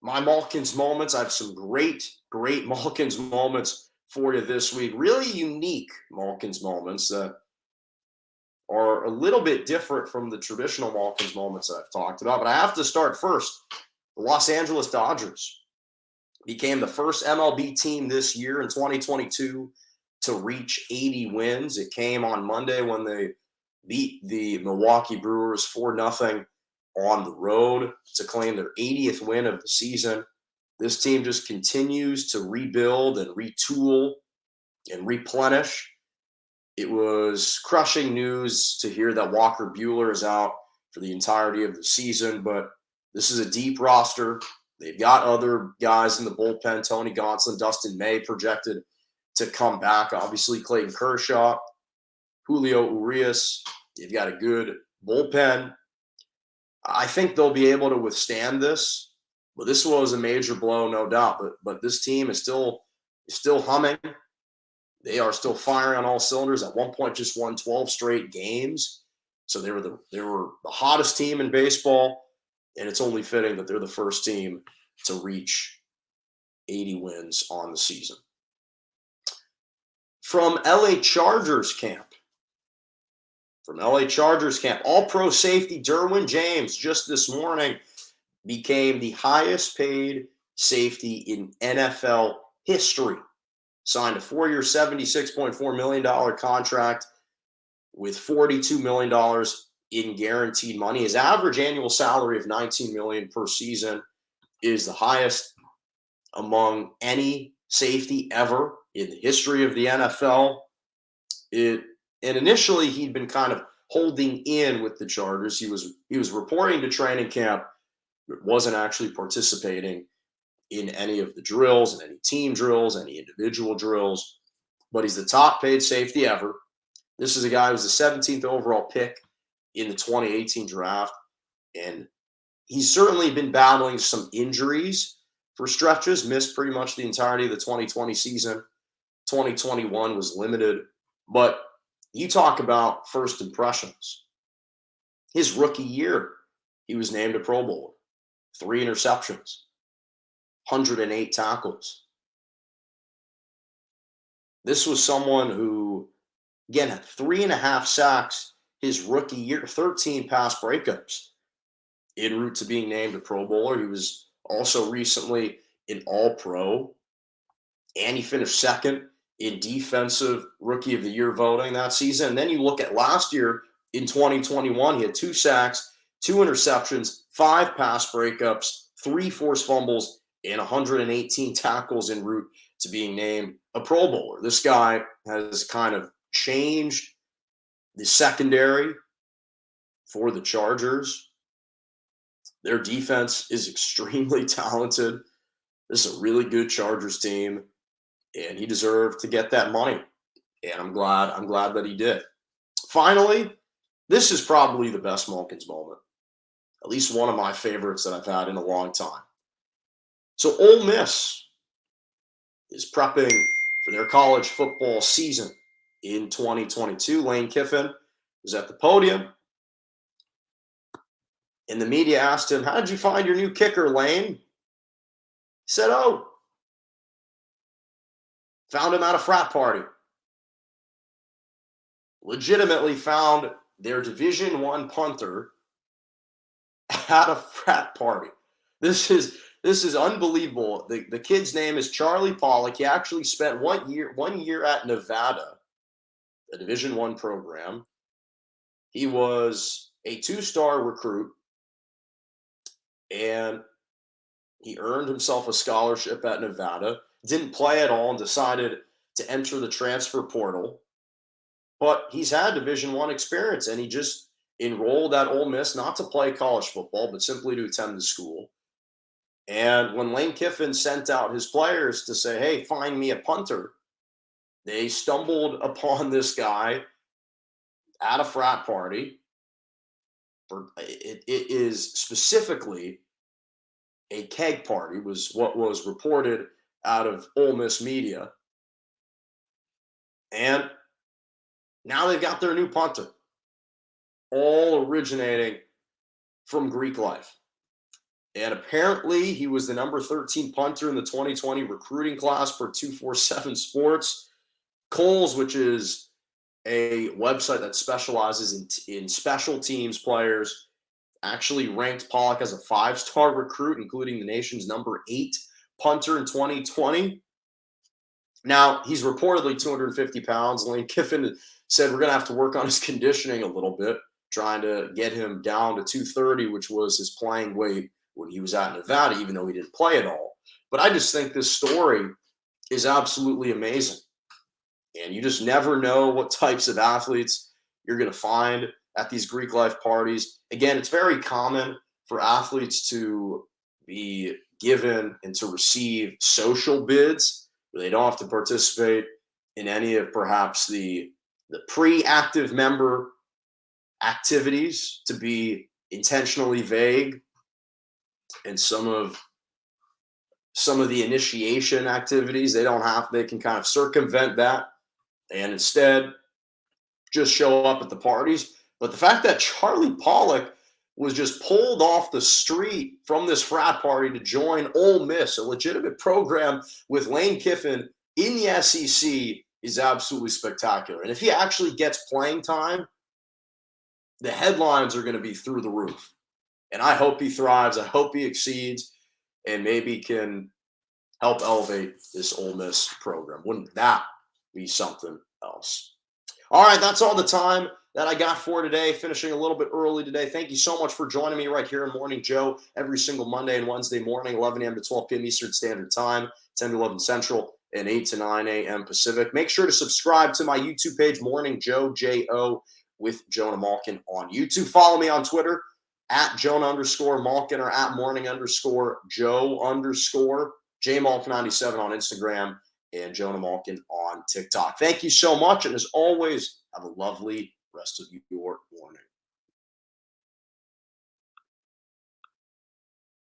my Malkins moments. I have some great Malkins moments for you this week. Really unique Malkins moments that are a little bit different from the traditional Malkins moments I've talked about. But I have to start first. The Los Angeles Dodgers became the first MLB team this year in 2022 to reach 80 wins. It came on Monday when they beat the Milwaukee Brewers 4-0 on the road to claim their 80th win of the season. This team just continues to rebuild and retool and replenish. It was crushing news to hear that Walker Buehler is out for the entirety of the season, but this is a deep roster. They've got other guys in the bullpen, Tony Gonsolin, Dustin May projected to come back. Obviously, Clayton Kershaw, Julio Urias. They've got a good bullpen. I think they'll be able to withstand this. But this was a major blow, no doubt. But this team is still humming. They are still firing on all cylinders. At one point, just won 12 straight games. So they were the hottest team in baseball. And it's only fitting that they're the first team to reach 80 wins on the season. From LA Chargers camp, All-Pro safety Derwin James just this morning became the highest paid safety in NFL history. Signed a 4-year, $76.4 million contract with $42 million in guaranteed money. His average annual salary of $19 million per season is the highest among any safety ever in the history of the NFL. And initially he'd been kind of holding in with the Chargers. He was reporting to training camp, but wasn't actually participating in any of the drills, and any team drills, any individual drills. But he's the top paid safety ever. This is a guy who was the 17th overall pick in the 2018 draft. And he's certainly been battling some injuries for stretches, missed pretty much the entirety of the 2020 season. 2021 was limited. But you talk about first impressions. His rookie year, he was named a Pro Bowler. 3 interceptions, 108 tackles. This was someone who, again, had 3.5 sacks his rookie year, 13 pass breakups en route to being named a Pro Bowler. He was also recently an All-Pro, and he finished second in defensive rookie of the year voting that season. And then you look at last year in 2021, he had 2 sacks, 2 interceptions, 5 pass breakups, 3 forced fumbles, and 118 tackles en route to being named a Pro Bowler. This guy has kind of changed the secondary for the Chargers. Their defense is extremely talented. This is a really good Chargers team, and he deserved to get that money. And I'm glad that he did. Finally, this is probably the best Malkins moment, at least one of my favorites that I've had in a long time. So Ole Miss is prepping for their college football season in 2022. Lane Kiffin was at the podium, and the media asked him, "How did you find your new kicker, Lane?" He said, "Oh, found him at a frat party." Legitimately found their Division I punter at a frat party. This is unbelievable. The kid's name is Charlie Pollock. He actually spent 1 year at Nevada, a Division I program. He was a 2-star recruit, and he earned himself a scholarship at Nevada. Didn't play at all and decided to enter the transfer portal. But he's had Division I experience, and he just enrolled at Ole Miss, not to play college football, but simply to attend the school. And when Lane Kiffin sent out his players to say, "Hey, find me a punter," they stumbled upon this guy at a frat party. It is specifically a keg party, was what was reported out of Ole Miss media. And now they've got their new punter, all originating from Greek life. And apparently, he was the number 13 punter in the 2020 recruiting class per 247 Sports. Coles, which is a website that specializes in special teams players, actually ranked Pollock as a 5-star recruit, including the nation's number 8 punter in 2020. Now, he's reportedly 250 pounds. Lane Kiffin said we're going to have to work on his conditioning a little bit, trying to get him down to 230, which was his playing weight when he was at Nevada, even though he didn't play at all. But I just think this story is absolutely amazing. And you just never know what types of athletes you're going to find at these Greek life parties. Again, it's very common for athletes to be given and to receive social bids where they don't have to participate in any of perhaps the pre-active member activities, to be intentionally vague, and some of the initiation activities they can kind of circumvent that and instead just show up at the parties. But the fact that Charlie Pollock was just pulled off the street from this frat party to join Ole Miss, a legitimate program with Lane Kiffin in the SEC, is absolutely spectacular. And if he actually gets playing time, the headlines are going to be through the roof. And I hope he thrives. I hope he exceeds and maybe can help elevate this Ole Miss program. Wouldn't that be something else? All right, that's all the time that I got for today, finishing a little bit early today. Thank you so much for joining me right here in Morning Joe every single Monday and Wednesday morning, 11 a.m. to 12 p.m. Eastern Standard Time, 10 to 11 Central, and 8 to 9 a.m. Pacific. Make sure to subscribe to my YouTube page, Morning Joe, J-O, with Jonah Malkin on YouTube. Follow me on Twitter, at Jonah_Malkin, or at Morning_Joe_, JMalkin97 on Instagram, and Jonah Malkin on TikTok. Thank you so much. And as always, have a lovely rest of your